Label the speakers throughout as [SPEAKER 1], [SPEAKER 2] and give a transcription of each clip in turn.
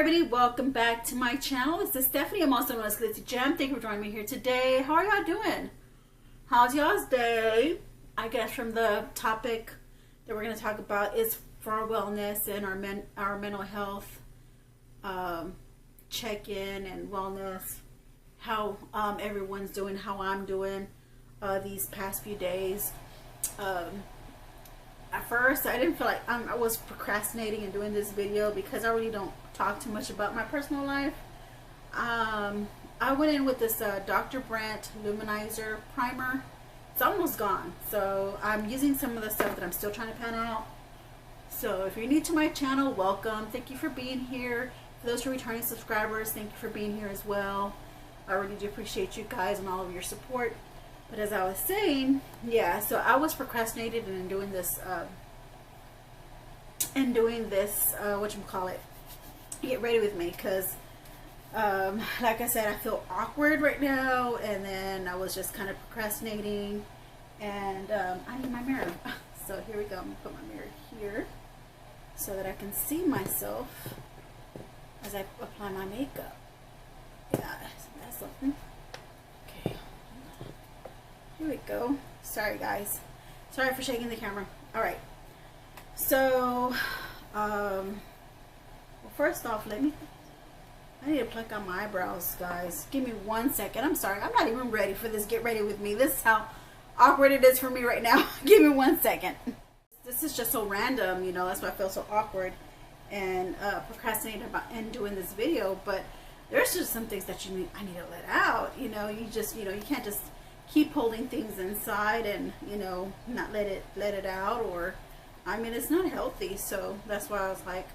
[SPEAKER 1] everybody, welcome back to my channel. This is Stephanie. I'm also known as GRWM. Thank you for joining me here today. How are y'all doing? How's y'all's day? I guess from the topic that we're going to talk about is for our wellness and our mental health check-in and wellness. How everyone's doing, how I'm doing these past few days. At first, I didn't feel like I was procrastinating and doing this video because I really don't talk too much about my personal life. I went in with this Dr. Brandt Luminizer primer. It's almost gone, so I'm using some of the stuff that I'm still trying to pan out. So if you're new to my channel, welcome. Thank you for being here. For those who are returning subscribers, thank you for being here as well. I really do appreciate you guys and all of your support. But as I was saying, yeah, so I was procrastinating and doing this, whatchamacallit, get ready with me, because, like I said, I feel awkward right now, and then I was just kind of procrastinating, and I need my mirror. So here we go. I'm going to put my mirror here so that I can see myself as I apply my makeup. Yeah, that's something. Okay. Here we go. Sorry guys. Sorry for shaking the camera. Alright. So, well, first off, I need to pluck out my eyebrows, guys. Give me 1 second. I'm sorry. I'm not even ready for this. Get ready with me. This is how awkward it is for me right now. Give me 1 second. This is just so random, you know. That's why I feel so awkward and procrastinating about and doing this video. But there's just some things that I need to let out. You know, you can't just keep holding things inside and, you know, not let it out, or I mean, it's not healthy. So that's why I was like,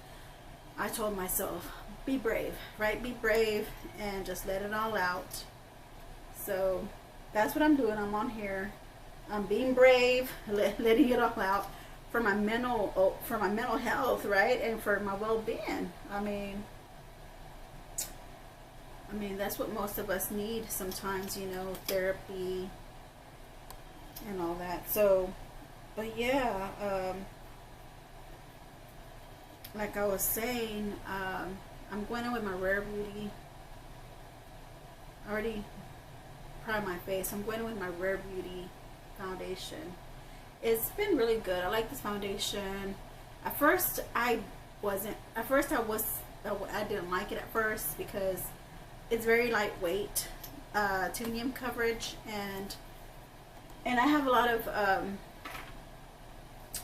[SPEAKER 1] I told myself, be brave, right? Be brave and just let it all out. So that's what I'm doing. I'm on here. I'm being brave, letting it all out for my mental health, right? And for my well-being. I mean, that's what most of us need sometimes, you know, therapy and all that. So, but yeah, like I was saying, I'm going in with my Rare Beauty. I already primed my face. I'm going in with my Rare Beauty foundation. It's been really good. I like this foundation. At first, I didn't like it at first because it's very lightweight, titanium coverage, and I have a lot of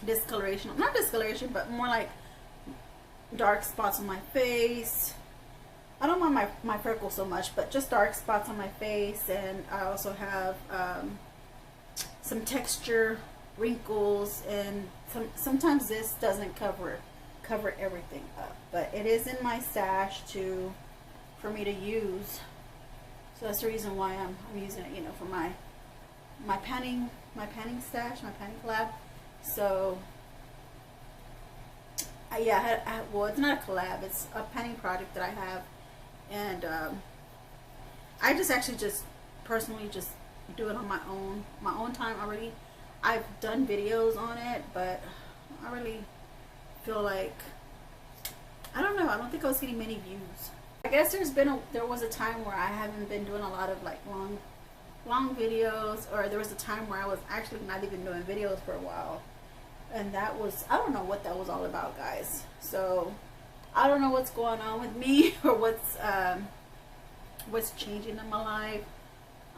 [SPEAKER 1] discoloration. Not discoloration, but more like dark spots on my face. I don't mind my freckles so much, but just dark spots on my face, and I also have some texture, wrinkles, and sometimes this doesn't cover everything up, but it is in my stash for me to use. So that's the reason why I'm using it, you know, for my panning stash, my panning collab. So yeah, well, it's not a collab, it's a panning project that I have, and I just personally do it on my own time already. I've done videos on it, but I really feel like, I don't know, I don't think I was getting many views. I guess there was a time where I haven't been doing a lot of like long videos, or there was a time where I was actually not even doing videos for a while, and that was, I don't know what that was all about, guys. So I don't know what's going on with me or what's changing in my life.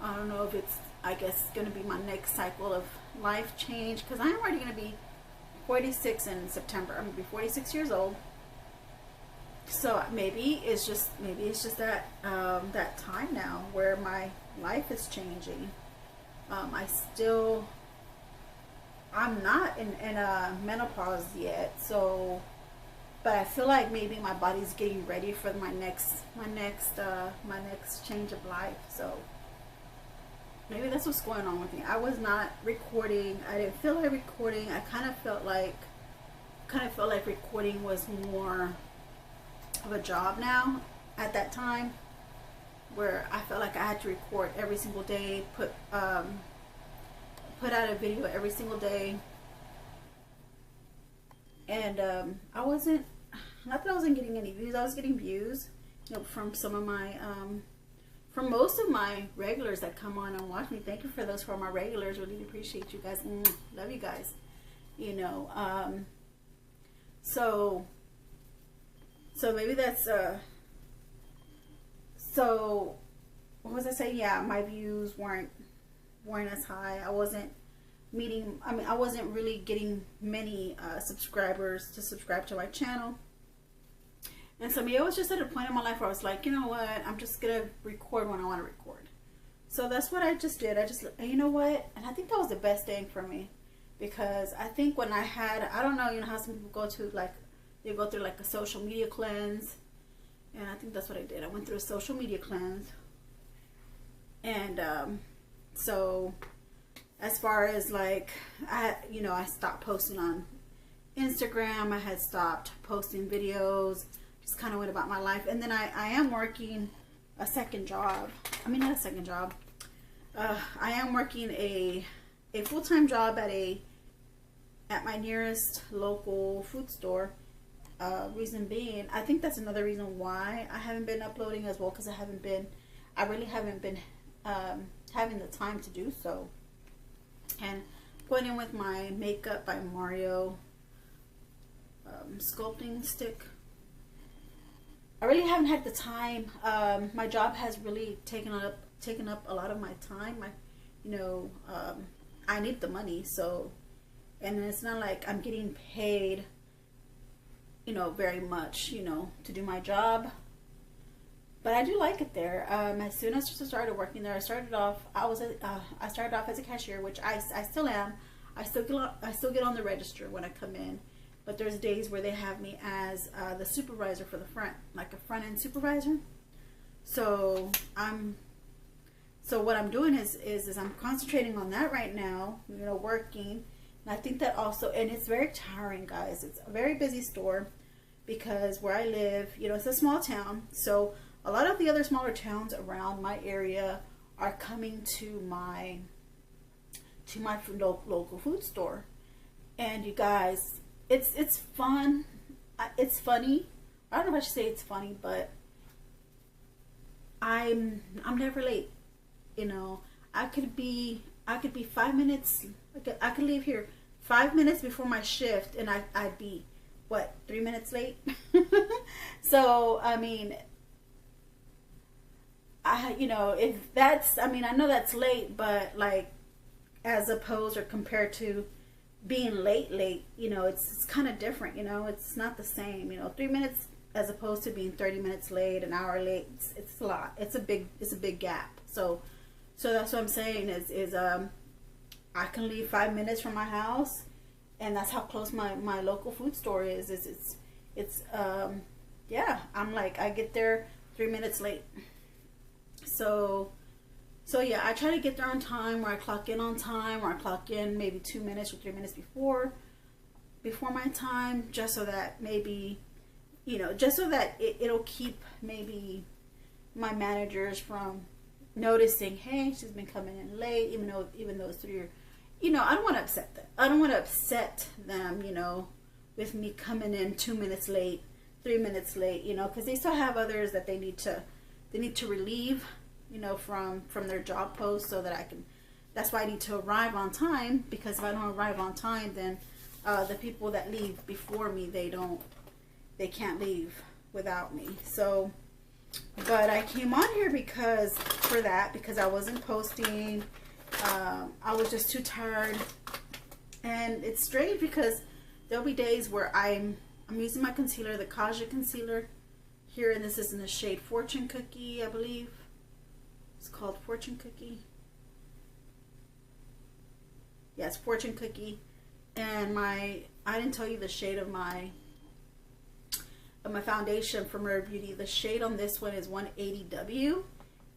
[SPEAKER 1] I don't know if it's, I guess, going to be my next cycle of life change, because I'm already going to be 46 in September. I'm going to be 46 years old. So maybe it's just that that time now where my life is changing. I'm not in a menopause yet, so, but I feel like maybe my body's getting ready for my next change of life. So maybe that's what's going on with me. I was not recording. I didn't feel like recording. I kind of felt like recording was more of a job now at that time, where I felt like I had to record every single day, put out a video every single day, and I wasn't not that I wasn't getting any views. I was getting views, you know, from some of my from most of my regulars that come on and watch me. Thank you for those who are my regulars. Really appreciate you guys. Love you guys. You know, so maybe that's so what was I saying? Yeah, my views weren't as high. I wasn't meeting, I mean, I wasn't really getting many subscribers to subscribe to my channel. And so maybe I was just at a point in my life where I was like, you know what, I'm just gonna record when I want to record. So that's what I just did. I just, you know what, and I think that was the best thing for me, because I think when I had, I don't know, you know how some people go to, like, they go through like a social media cleanse, and I think that's what I did. I went through a social media cleanse. And so as far as like, I stopped posting on Instagram. I had stopped posting videos, just kind of went about my life. And then I am working a second job. I mean, not a second job. I am working a full-time job at my nearest local food store. Reason being, I think that's another reason why I haven't been uploading as well, because I really haven't been having the time to do so. And going in with my Makeup by Mario sculpting stick, I really haven't had the time. My job has really taken up a lot of my time. I need the money, so, and it's not like I'm getting paid, very much, to do my job. But I do like it there. As soon as I started working there, I started off as a cashier, which I still am. I still get on the register when I come in. But there's days where they have me as the supervisor for the front, like a front end supervisor. So what I'm doing is I'm concentrating on that right now, working. And I think that also, and it's very tiring, guys. It's a very busy store, because where I live, it's a small town. So a lot of the other smaller towns around my area are coming to my local food store. And you guys, it's fun. It's funny. I don't know if I should say it's funny, but I'm never late. I could be 5 minutes. I could leave here 5 minutes before my shift, and I'd be, what, 3 minutes late? So I mean, if that's, I mean, I know that's late, but like, as opposed or compared to being late, it's kind of different. It's not the same. 3 minutes as opposed to being 30 minutes late, an hour late. It's a lot. It's a big gap. So that's what I'm saying is I can leave 5 minutes from my house, and that's how close my local food store is. Yeah, I'm like, I get there 3 minutes late. So yeah, I try to get there on time, where I clock in on time, or I clock in maybe 2 minutes or 3 minutes before my time, just so that maybe, just so that it'll keep maybe my managers from noticing, hey, she's been coming in late, even though it's 3 or, I don't want to upset them. I don't want to upset them, with me coming in 2 minutes late, 3 minutes late, because they still have others that they need to relieve, from their job post, so that that's why I need to arrive on time, because if I don't arrive on time, then the people that leave before me, they can't leave without me. So, but I came on here because I wasn't posting. I was just too tired, and it's strange because there'll be days where I'm using my concealer, the Kaja concealer here, and this is in the shade Fortune Cookie, I believe. It's called Fortune Cookie. Yes, Fortune Cookie. And I didn't tell you the shade of my foundation from Rare Beauty. The shade on this one is 180W,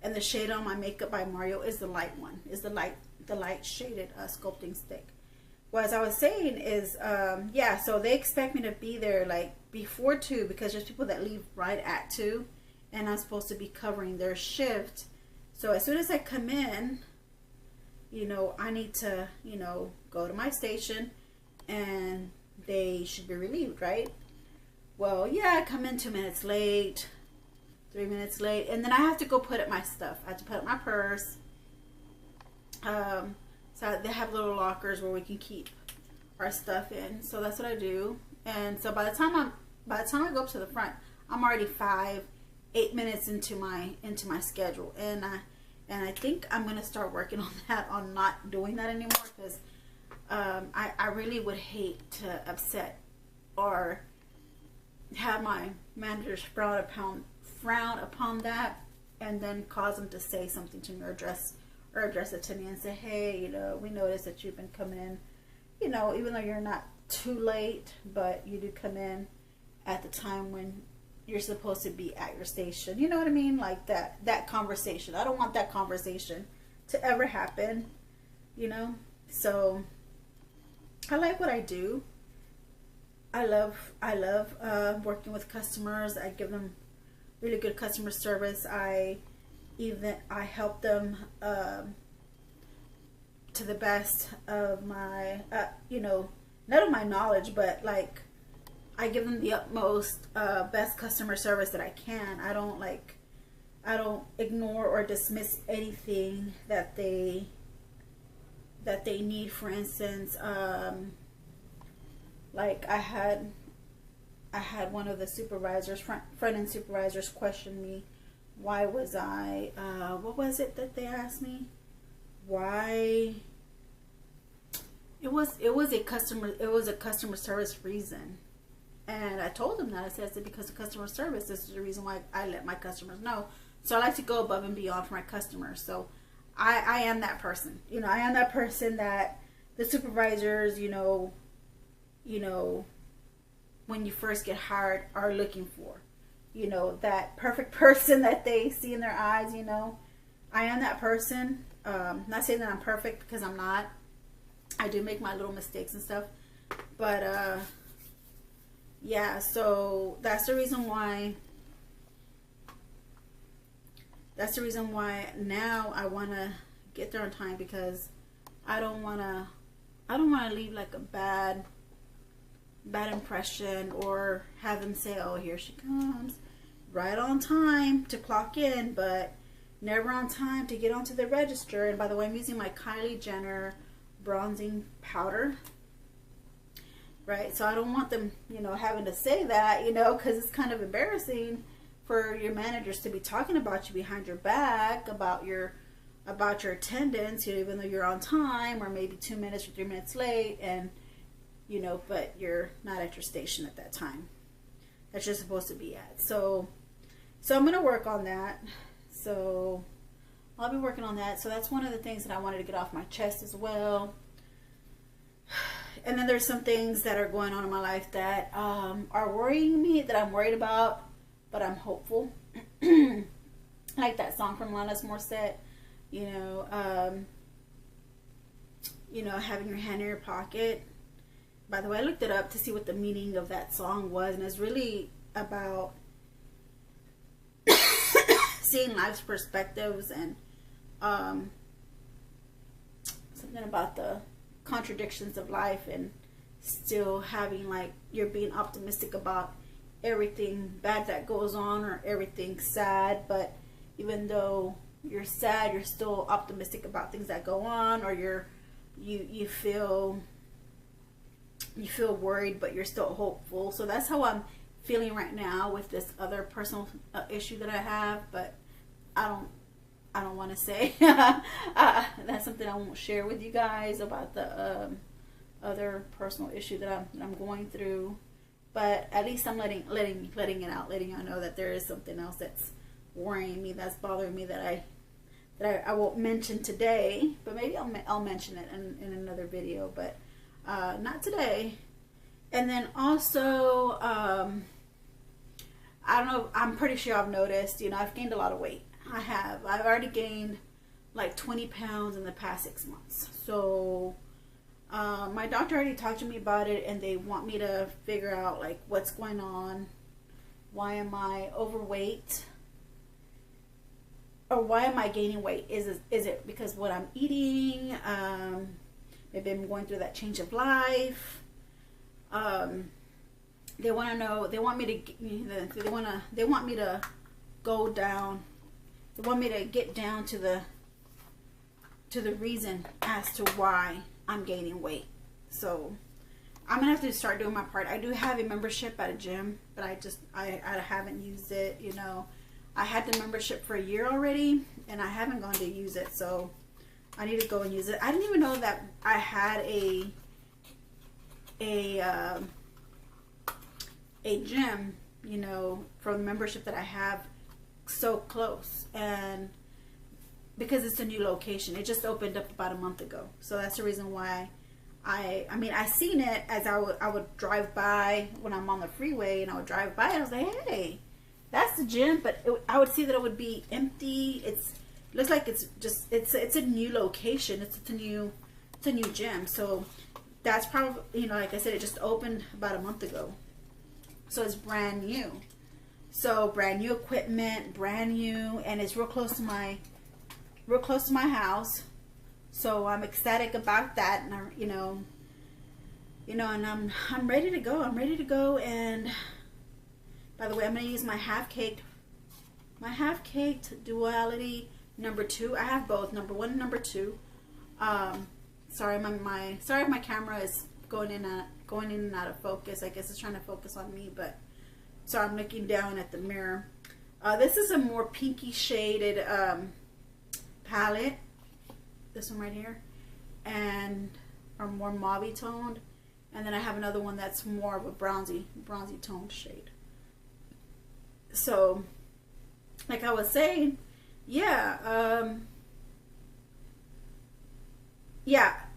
[SPEAKER 1] and the shade on my Makeup by Mario is the light one. Is the light shaded sculpting stick. Well, as I was saying is, yeah, so they expect me to be there like before 2, because there's people that leave right at 2, and I'm supposed to be covering their shift. So as soon as I come in, I need to, go to my station, and they should be relieved, right? Well, yeah, I come in 2 minutes late, 3 minutes late, and then I have to go put up my stuff. I have to put up my purse. So they have little lockers where we can keep our stuff in. So that's what I do. And so by the time I go up to the front, I'm already 8 minutes into my schedule, and I think I'm gonna start working on that, on not doing that anymore, because I really would hate to upset or have my managers frown upon that, and then cause them to say something to me, or address it to me and say, hey, you know, we noticed that you've been coming in, you know, even though you're not too late, but you do come in at the time when you're supposed to be at your station. You know what I mean? Like that conversation. I don't want that conversation to ever happen, you know? So I like what I do. I love working with customers. I give them really good customer service. I help them to the best of my you know, not of my knowledge, but like I give them the utmost best customer service that I can. I don't ignore or dismiss anything that they need. For instance, like I had one of the supervisors, front-end supervisors, question me, why was I, what was it that they asked me? Why? It was a customer service reason. And I told them that. I said, because of customer service, this is the reason why I let my customers know. So I like to go above and beyond for my customers. So I am that person. You know, I am that person that the supervisors, you know, when you first get hired, are looking for. You know, that perfect person that they see in their eyes, you know. I am that person. Not saying that I'm perfect, because I'm not. I do make my little mistakes and stuff. But, yeah, so that's the reason why now I want to get there on time, because I don't want to leave like a bad impression, or have them say, oh, here she comes, right on time to clock in, but never on time to get onto the register. And by the way, I'm using my Kylie Jenner bronzing powder. Right, so I don't want them, you know, having to say that, you know, because it's kind of embarrassing for your managers to be talking about you behind your back about your attendance, you know, even though you're on time, or maybe 2 minutes or 3 minutes late, and you know, but you're not at your station at that time that you're supposed to be at. So I'm gonna work on that. So I'll be working on that. So that's one of the things that I wanted to get off my chest as well. And then there's some things that are going on in my life that are worrying me, that I'm worried about, but I'm hopeful. Like that song from Alanis Morissette, you know, having your hand in your pocket. By the way, I looked it up to see what the meaning of that song was, and it's really about seeing life's perspectives, and something about the contradictions of life, and still having, like, you're being optimistic about everything bad that goes on, or everything sad, but even though you're sad, you're still optimistic about things that go on, or you feel worried, but you're still hopeful. So that's how I'm feeling right now with this other personal issue that I have, but I don't want to say. That's something I won't share with you guys, about the other personal issue that I'm going through. But at least I'm letting it out, letting y'all know that there is something else that's worrying me, that's bothering me, that I won't mention today. But maybe I'll mention it in another video, but not today. And then also, I don't know, I'm pretty sure I've noticed, you know, I've gained a lot of weight. I've already gained like 20 pounds in the past 6 months. So my doctor already talked to me about it, and they want me to figure out, like, what's going on. Why am I overweight? Or why am I gaining weight? Is it because what I'm eating? Maybe I'm going through that change of life. they want to know, they want me to, they want me to go down, they want me to get down to the reason as to why I'm gaining weight. So I'm gonna have to start doing my part. I do have a membership at a gym, but I haven't used it. You know, I had the membership for a year already, and I haven't gone to use it. So I need to go and use it. I didn't even know that I had a gym, you know, for the membership that I have so close, and because it's a new location, it just opened up about a month ago. So that's the reason why I mean, I seen it as I would drive by when I'm on the freeway, and I would drive by and I was like, hey, that's the gym, but I would see that it would be empty. It looks like it's just, it's a new location. It's a new gym. So that's probably, you know, like I said, it just opened about a month ago. So it's brand new. So brand new equipment, brand new, and it's real close to my house. So I'm ecstatic about that, and and I'm ready to go. I'm ready to go. And by the way, I'm gonna use my half-caked duality #2. I have both, #1 and #2. Sorry, my camera is going in and out of focus. I guess it's trying to focus on me, but so I'm looking down at the mirror. This is a more pinky shaded palette. This one right here, and are more mauve toned, and then I have another one that's more of a bronzy toned shade. So like I was saying, yeah,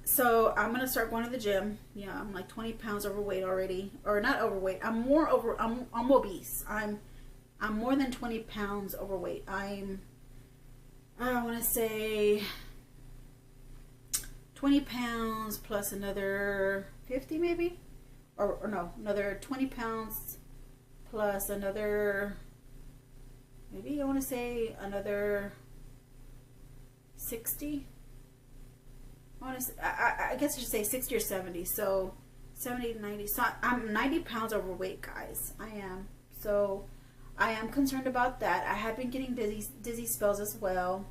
[SPEAKER 1] so I'm gonna start going to the gym. Yeah, I'm like 20 pounds overweight already, or not overweight, I'm obese. I'm more than 20 pounds overweight. I want to say 20 pounds plus another 50 maybe, or no, another 20 pounds plus another, maybe I want to say another 60. I guess I should say 60 or 70. So 70 to 90. So I'm 90 pounds overweight, guys. I am. So I am concerned about that. I have been getting dizzy spells as well.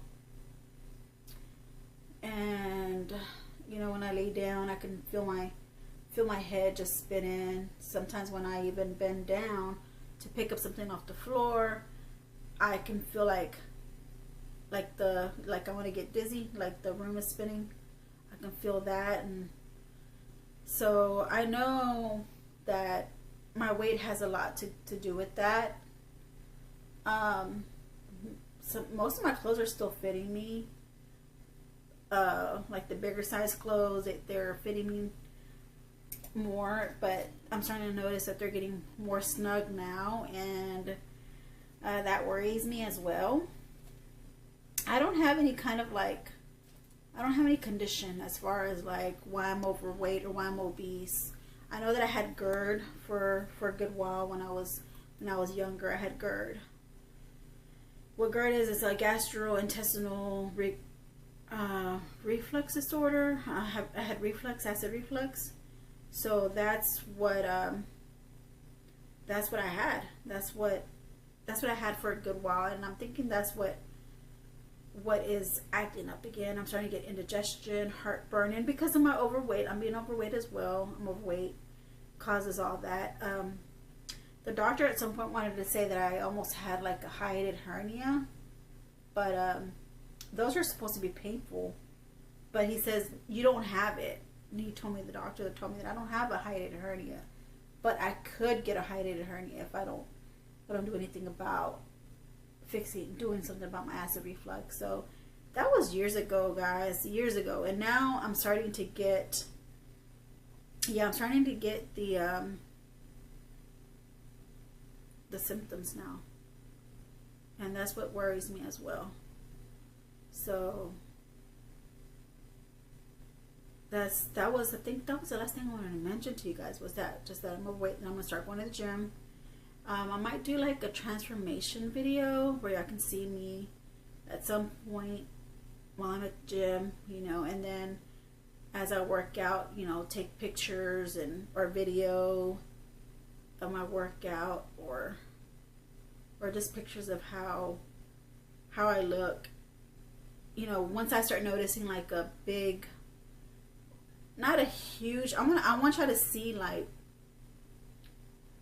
[SPEAKER 1] And you know, when I lay down, I can feel my head just spinning. Sometimes when I even bend down to pick up something off the floor, I can feel like I want to get dizzy, like the room is spinning. I can feel that. And so I know that my weight has a lot to do with that. So most of my clothes are still fitting me. Like the bigger size clothes, they're fitting me more, but I'm starting to notice that they're getting more snug now, and that worries me as well. I don't have any kind of like, I don't have any condition as far as like why I'm overweight or why I'm obese. I know that I had GERD for a good while when I was younger. I had GERD. What GERD is a gastrointestinal reflux disorder. I had acid reflux. So that's what I had. That's what I had for a good while, and I'm thinking that's what is acting up again. I'm starting to get indigestion, heartburn, and because of my overweight, I'm being overweight as well. I'm overweight, causes all that. The doctor at some point wanted to say that I almost had like a hiatal hernia, but those are supposed to be painful. But he says you don't have it. And he told me, the doctor that told me that I don't have a hiatal hernia, but I could get a hiatal hernia if I don't do anything about doing something about my acid reflux. So that was years ago, guys, years ago. And now I'm starting to get, I'm starting to get the symptoms now, and that's what worries me as well. So I think that was the last thing I wanted to mention to you guys, was that just that I'm overweight, and I'm gonna start going to the gym. I might do like a transformation video where y'all can see me at some point while I'm at the gym, you know, and then as I work out, you know, take pictures or video of my workout, or just pictures of how I look, you know, once I start noticing like a big, not a huge, I want y'all to see like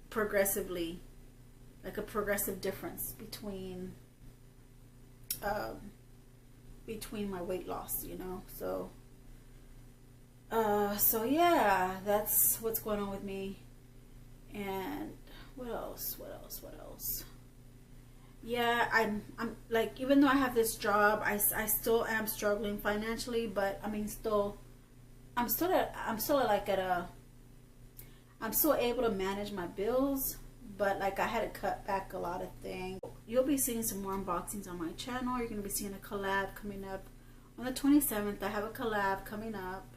[SPEAKER 1] progressively, like a progressive difference between my weight loss, you know. So yeah, that's what's going on with me. And what else? Yeah, I'm like, even though I have this job, I still am struggling financially, but I mean, I'm still able to manage my bills, but like I had to cut back a lot of things. You'll be seeing some more unboxings on my channel. You're going to be seeing a collab coming up on the 27th. I have a collab coming up.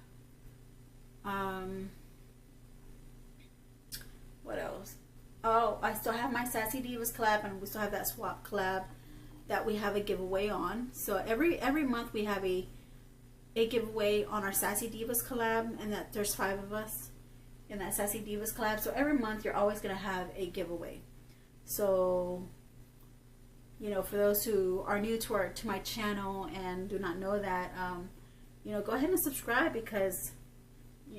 [SPEAKER 1] What else? Oh, I still have my Sassy Divas collab, and we still have that swap collab that we have a giveaway on. So every month we have a giveaway on our Sassy Divas collab, and that there's 5 of us in that Sassy Divas collab. So every month you're always going to have a giveaway. So, you know, for those who are new to my channel and do not know that, you know, go ahead and subscribe, because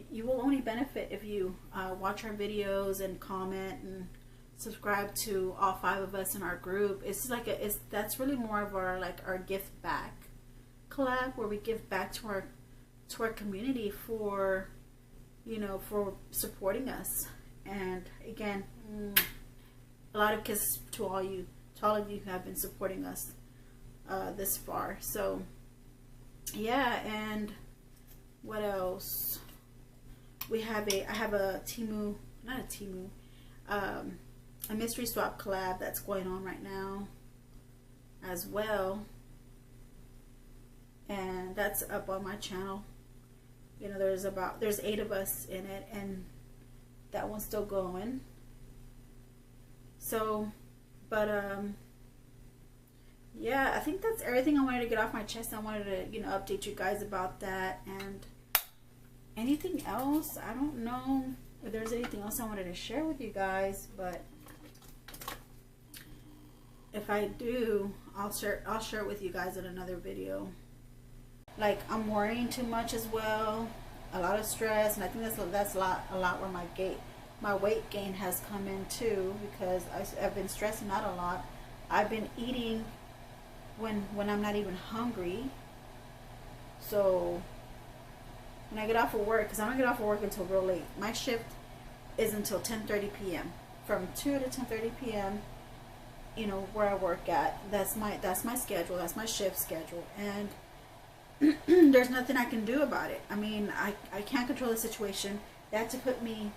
[SPEAKER 1] you will only benefit if you watch our videos and comment and subscribe to all 5 of us in our group. It's like that's really more of our gift back collab, where we give back to our community for, you know, for supporting us. And again, a lot of kisses to all of you who have been supporting us this far. So yeah, and what else? I have a mystery swap collab that's going on right now as well, and that's up on my channel. You know, there's 8 of us in it, and that one's still going. So, but yeah, I think that's everything I wanted to get off my chest. I wanted to, you know, update you guys about that. And anything else, I don't know if there's anything else I wanted to share with you guys, but if I do, I'll share it with you guys in another video. Like, I'm worrying too much as well, a lot of stress, and I think that's a lot where my weight gain has come in too, because I've been stressing out a lot. I've been eating when I'm not even hungry. So when I get off of work, because I don't get off of work until real late. My shift is until 10:30 p.m. From 2 to 10:30 p.m. You know, where I work at. That's my schedule. That's my shift schedule, and there's nothing I can do about it. I mean, I can't control the situation. They had to put me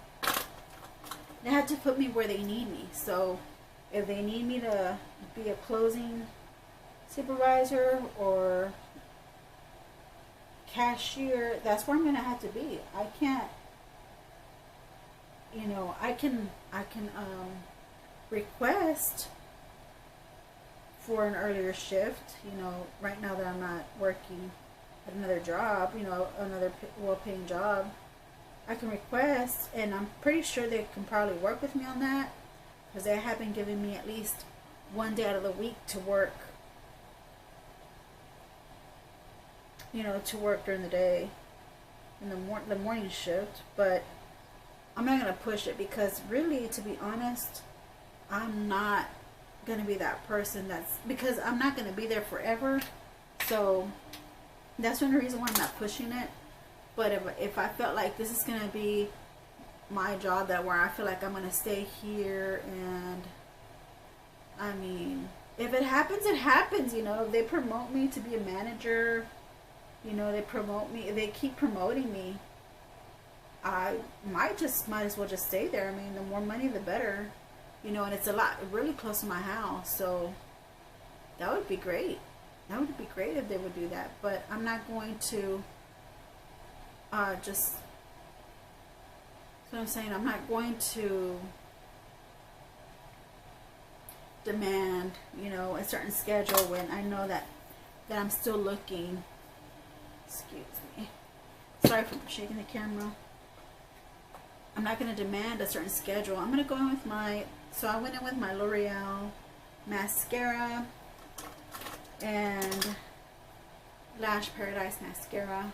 [SPEAKER 1] where they need me. So if they need me to be a closing supervisor or cashier, that's where I'm gonna have to be. I can't, you know, I can request for an earlier shift, you know, right now that I'm not working at another job, you know, another well-paying job. I can request, and I'm pretty sure they can probably work with me on that, because they have been giving me at least one day out of the week to work, you know, to work during the day in the morning shift. But I'm not gonna push it, because really, to be honest, I'm not gonna be that person. Because I'm not gonna be there forever. So that's one reason why I'm not pushing it. But if I felt like this is gonna be my job, that where I feel like I'm gonna stay here, and I mean, if it happens, it happens. You know, if they promote me to be a manager, you know, they keep promoting me, I might as well just stay there. I mean, the more money, the better, you know, and it's really close to my house, so that would be great. That would be great if they would do that. But I'm not going to that's what I'm saying. I'm not going to demand, you know, a certain schedule when I know that I'm still looking. Excuse me. Sorry for shaking the camera. I'm not going to demand a certain schedule. I'm going to go in with my, so I went in with my L'Oreal mascara and Lash Paradise mascara.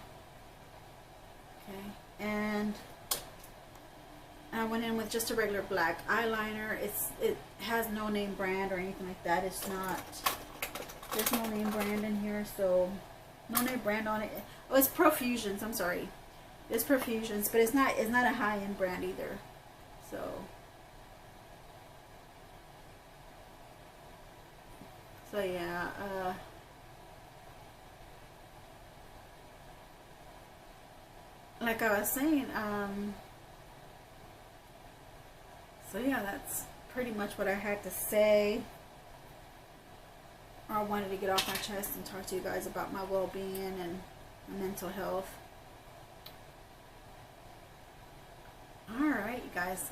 [SPEAKER 1] Okay, and I went in with just a regular black eyeliner. It has no name brand or anything like that. It's not, there's no name brand in here, so no name brand on it. Oh, it's Profusions. I'm sorry, it's Profusions, but it's not a high-end brand either. So yeah. Like I was saying, so yeah, that's pretty much what I had to say. I wanted to get off my chest and talk to you guys about my well-being and my mental health. Alright, you guys.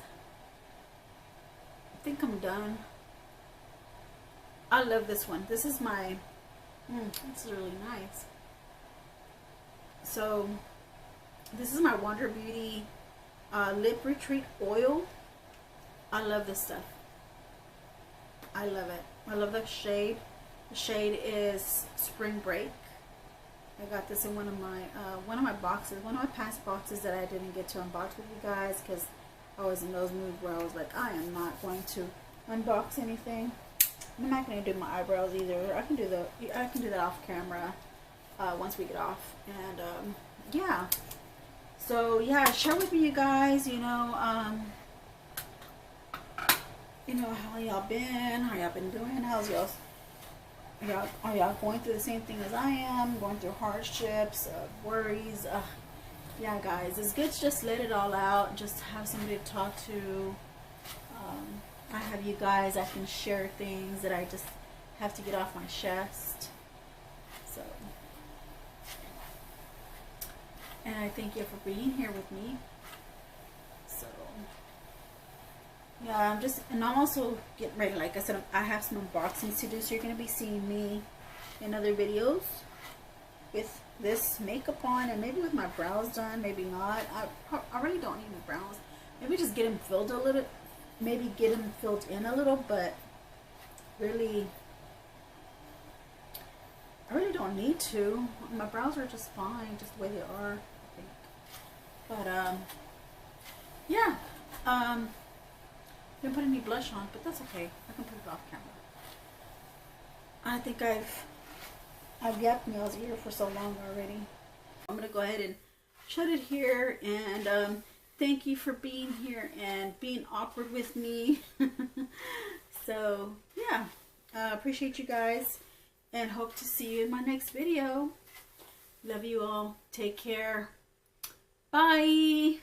[SPEAKER 1] I think I'm done. I love this one. This is my, this is really nice. So, this is my Wonder Beauty Lip Retreat Oil. I love this stuff. I love it. I love the shade. The shade is Spring Break. I got this in one of my boxes, one of my past boxes that I didn't get to unbox with you guys because I was in those moods where I was like, I am not going to unbox anything. I'm not going to do my eyebrows either. I can do that off camera once we get off. And yeah. So yeah, share with me, you guys. You know how y'all been? How y'all been doing? How's y'all? Are y'all going through the same thing as I am? Going through hardships, worries? Yeah, guys, it's good to just let it all out. Just have somebody to talk to. I have you guys. I can share things that I just have to get off my chest. So, and I thank you for being here with me. So, yeah, I'm also getting ready. Like I said, I have some unboxings to do, so you're going to be seeing me in other videos with this makeup on and maybe with my brows done, maybe not. I really don't need my brows. Maybe just get them filled a little, maybe get them filled in a little, but really, I really don't need to. My brows are just fine, just the way they are, I think. But, yeah, didn't put any blush on, but that's okay. I can put it off camera. I think I've yapped Meow's ear for so long already. I'm gonna go ahead and shut it here, and thank you for being here and being awkward with me. So yeah, appreciate you guys and hope to see you in my next video. Love you all. Take care. Bye.